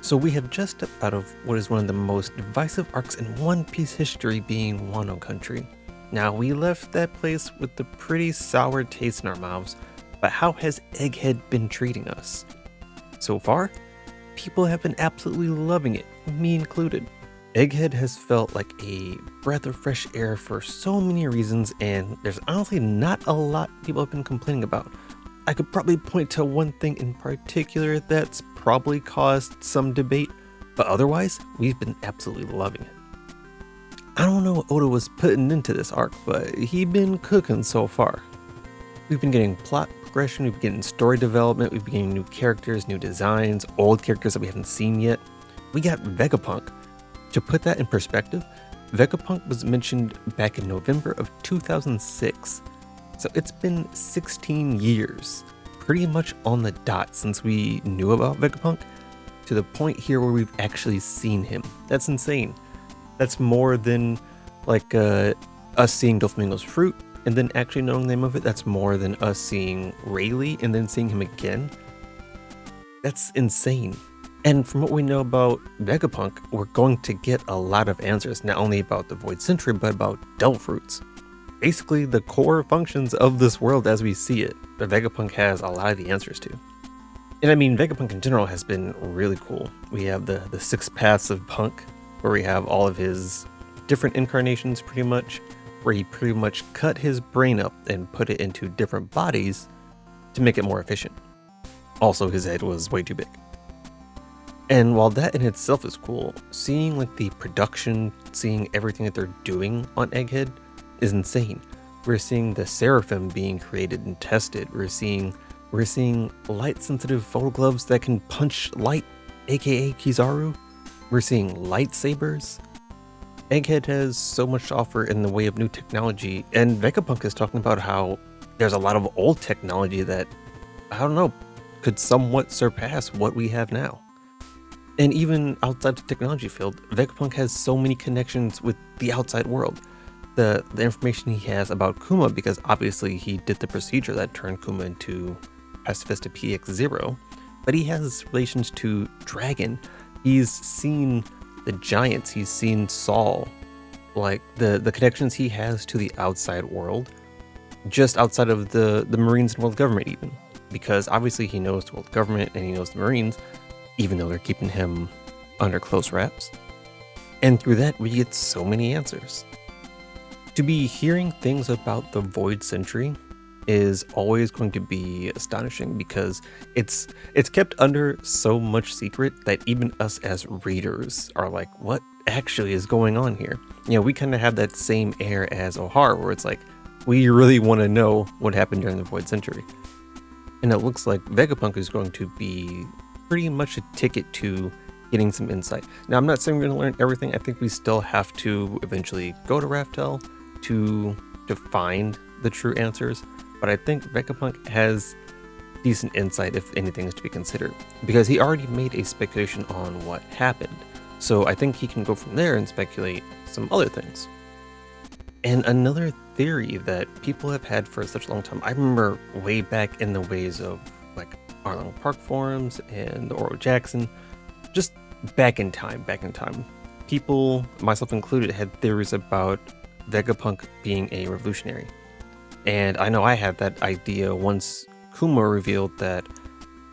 So we have just stepped out of what is one of the most divisive arcs in One Piece history, being Wano Country. Now, we left that place with a pretty sour taste in our mouths, but how has Egghead been treating us? So far, people have been absolutely loving it, me included. Egghead has felt like a breath of fresh air for so many reasons, and there's honestly not a lot people have been complaining about. I could probably point to one thing in particular that's probably caused some debate, but otherwise, we've been absolutely loving it. I don't know what Oda was putting into this arc, but he been cooking so far. We've been getting plot progression, we've been getting story development, we've been getting new characters, new designs, old characters that we haven't seen yet. We got Vegapunk. To put that in perspective, Vegapunk was mentioned back in November of 2006. So it's been 16 years, pretty much on the dot since we knew about Vegapunk, to the point here where we've actually seen him. That's insane. That's more than like us seeing Doflamingo's fruit and then actually knowing the name of it. That's more than us seeing Rayleigh and then seeing him again. That's insane. And from what we know about Vegapunk, we're going to get a lot of answers, not only about the Void Century, but about Devil Fruits. Basically the core functions of this world as we see it, that Vegapunk has a lot of the answers to. And I mean, Vegapunk in general has been really cool. We have the 6 paths of Punk, where we have all of his different incarnations pretty much, where he pretty much cut his brain up and put it into different bodies to make it more efficient. Also, his head was way too big. And while that in itself is cool, seeing like the production, seeing everything that they're doing on Egghead is insane. We're seeing the Seraphim being created and tested. We're seeing light sensitive photo gloves that can punch light, aka Kizaru. We're seeing lightsabers. Egghead has so much to offer in the way of new technology, and Vegapunk is talking about how there's a lot of old technology that, I don't know, could somewhat surpass what we have now. And even outside the technology field, Vegapunk has so many connections with the outside world. The information he has about Kuma, because obviously he did the procedure that turned Kuma into Pacifista PX0, but he has relations to Dragon. He's seen the giants, he's seen Saul, like the connections he has to the outside world, just outside of the Marines and world government even, because obviously he knows the world government and he knows the Marines, even though they're keeping him under close wraps. And through that, we get so many answers. To be hearing things about the Void Century is always going to be astonishing, because it's kept under so much secret that even us as readers are like, what actually is going on here? You know, we kind of have that same air as Ohar, where it's like, we really want to know what happened during the Void Century. And it looks like Vegapunk is going to be pretty much a ticket to getting some insight. Now, I'm not saying we're going to learn everything. I think we still have to eventually go to Raftel to find the true answers, but I think Vegapunk has decent insight if anything is to be considered, because he already made a speculation on what happened, so I think he can go from there and speculate some other things. And another theory that people have had for such a long time, I remember way back in the ways of like Arlen Park forums and the Oro Jackson, just back in time, people, myself included, had theories about Vegapunk being a revolutionary. And I know I had that idea once Kuma revealed that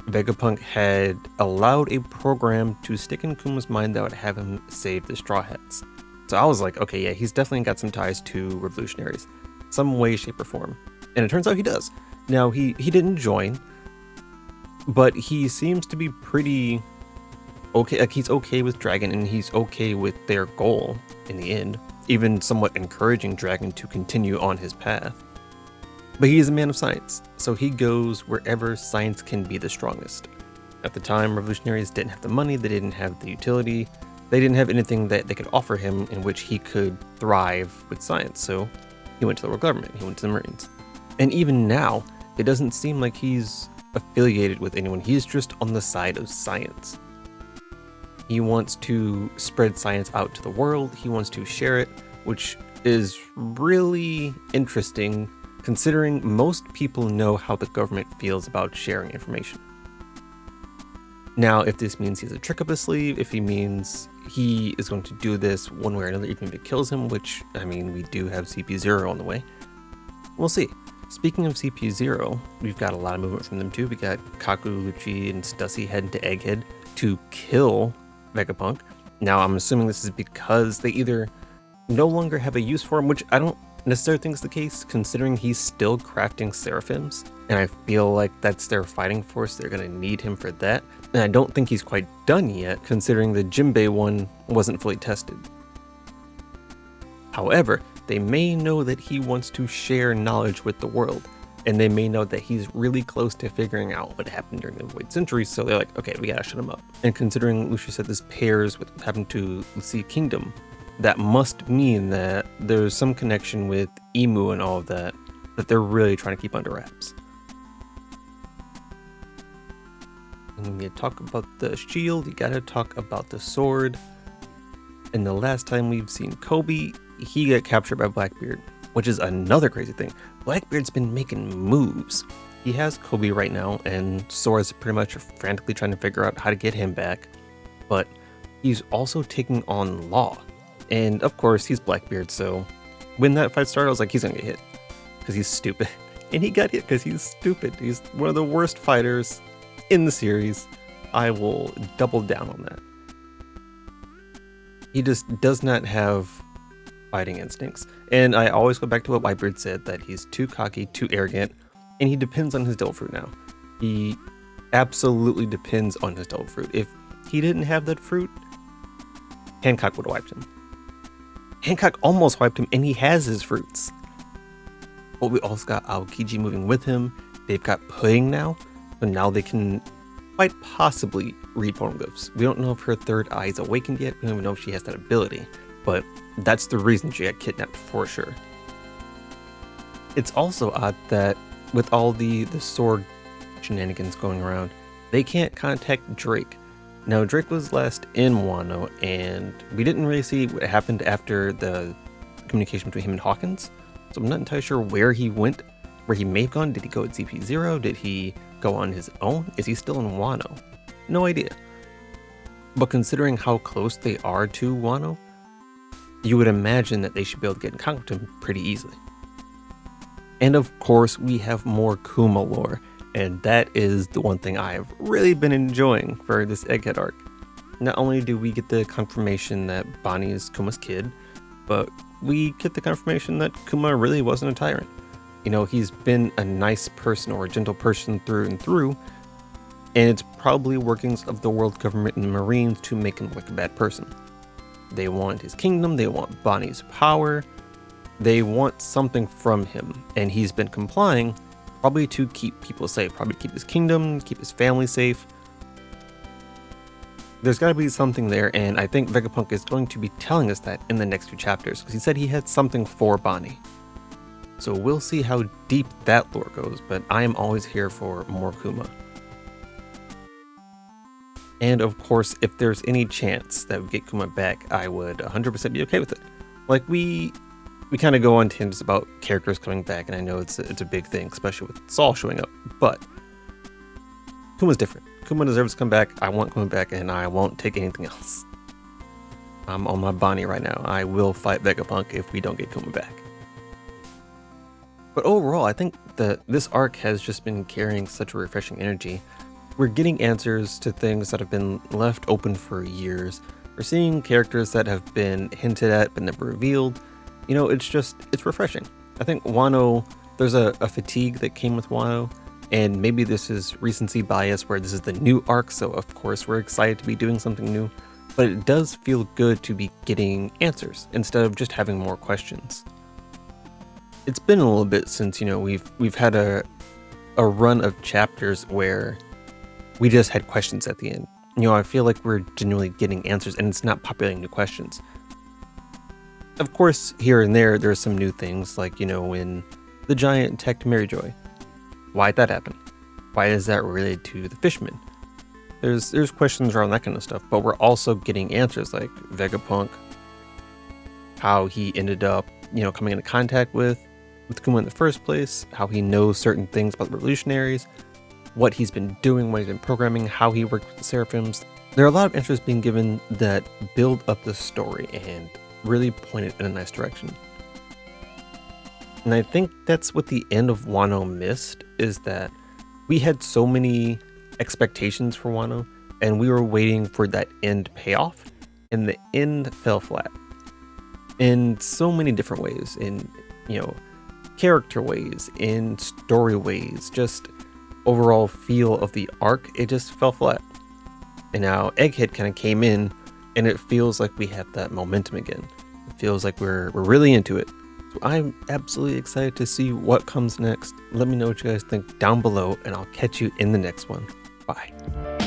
Vegapunk had allowed a program to stick in Kuma's mind that would have him save the Straw Hats. So I was like, okay, yeah, he's definitely got some ties to revolutionaries, some way, shape, or form. And it turns out he does. Now, he didn't join, but he seems to be pretty okay. Like, he's okay with Dragon, and he's okay with their goal in the end, even somewhat encouraging Dragon to continue on his path. But he is a man of science, so he goes wherever science can be the strongest. At the time, revolutionaries didn't have the money, they didn't have the utility, they didn't have anything that they could offer him in which he could thrive with science, so he went to the world government, he went to the Marines. And even now, it doesn't seem like he's affiliated with anyone, he's just on the side of science. He wants to spread science out to the world, he wants to share it, which is really interesting considering most people know how the government feels about sharing information. Now, if this means he has a trick up his sleeve, if he means he is going to do this one way or another, even if it kills him, which, I mean, we do have CP0 on the way, we'll see. Speaking of CP0, we've got a lot of movement from them too. We got Kaku, Lucci, and Stussy heading to Egghead to kill Vegapunk. Now, I'm assuming this is because they either no longer have a use for him, which I don't necessarily think is the case, considering he's still crafting Seraphims, and I feel like that's their fighting force. They're going to need him for that, and I don't think he's quite done yet, considering the Jinbei one wasn't fully tested. However, they may know that he wants to share knowledge with the world, and they may know that he's really close to figuring out what happened during the Void Century, so they're like, okay, we gotta shut him up. And considering Lucia said this pairs with what happened to the Sea Kingdom, that must mean that there's some connection with Emu and all of that they're really trying to keep under wraps. And when you talk about the shield, you gotta talk about the sword. And the last time we've seen Kobe, he got captured by Blackbeard, which is another crazy thing. Blackbeard's been making moves. He has Kobe right now, and Sora's pretty much frantically trying to figure out how to get him back. But he's also taking on Law. And of course, he's Blackbeard, so when that fight started, I was like, he's gonna get hit. Because he's stupid. And he got hit because he's stupid. He's one of the worst fighters in the series. I will double down on that. He just does not have fighting instincts. And I always go back to what Whitebeard said, that he's too cocky, too arrogant, and he depends on his Devil Fruit now. He absolutely depends on his Devil Fruit. If he didn't have that fruit, Hancock would have wiped him. Hancock almost wiped him, and he has his fruits. But we also got Aokiji moving with him. They've got Pudding now, so now they can quite possibly read poneglyphs. We don't know if her third eye is awakened yet. We don't even know if she has that ability, but that's the reason she got kidnapped for sure. It's also odd that with all the sword shenanigans going around, they can't contact Drake. Now, Drake was last in Wano, and we didn't really see what happened after the communication between him and Hawkins, so I'm not entirely sure where he went, where he may have gone. Did he go at CP0? Did he go on his own? Is he still in Wano? No idea. But considering how close they are to Wano, you would imagine that they should be able to get in contact with him pretty easily. And of course, we have more Kuma lore, and that is the one thing I have really been enjoying for this Egghead arc. Not only do we get the confirmation that Bonnie is Kuma's kid, but we get the confirmation that Kuma really wasn't a tyrant. You know, he's been a nice person or a gentle person through and through, and it's probably workings of the world government and the Marines to make him like a bad person. They want his kingdom, they want Bonnie's power, they want something from him, and he's been complying, probably to keep people safe, probably keep his kingdom, keep his family safe. There's got to be something there, and I think Vegapunk is going to be telling us that in the next few chapters, because he said he had something for Bonnie. So we'll see how deep that lore goes, but I am always here for more Kuma. And of course, if there's any chance that we get Kuma back, I would 100% be okay with it. Like, we kind of go on tangents about characters coming back, and I know it's a big thing, especially with Saul showing up, but Kuma's different. Kuma deserves to come back. I want Kuma back, and I won't take anything else. I'm on my Bonnie right now. I will fight Vegapunk if we don't get Kuma back. But overall, I think that this arc has just been carrying such a refreshing energy. We're getting answers to things that have been left open for years. We're seeing characters that have been hinted at but never revealed. You know, it's refreshing. I think Wano, there's a fatigue that came with Wano, and maybe this is recency bias where this is the new arc, so of course we're excited to be doing something new, but it does feel good to be getting answers instead of just having more questions. It's been a little bit since, you know, we've had a run of chapters where we just had questions at the end. You know, I feel like we're genuinely getting answers, and it's not populating new questions. Of course, here and there's some new things, like, you know, when the giant attacked Maryjoy. Why'd that happen? Why is that related to the fisherman? There's questions around that kind of stuff, but we're also getting answers, like Vegapunk, how he ended up, you know, coming into contact with Kuma in the first place, how he knows certain things about the revolutionaries. what he's been doing, what he's been programming, how he worked with the Seraphims. There are a lot of interest being given that build up the story and really point it in a nice direction. And I think that's what the end of Wano missed, is that we had so many expectations for Wano, and we were waiting for that end payoff, and the end fell flat in so many different ways, in character ways, in story ways, just overall feel of the arc. It just fell flat. And now Egghead kind of came in, and it feels like we have that momentum again. It feels like we're really into it. So I'm absolutely excited to see what comes next. Let me know what you guys think down below, and I'll catch you in the next one. Bye.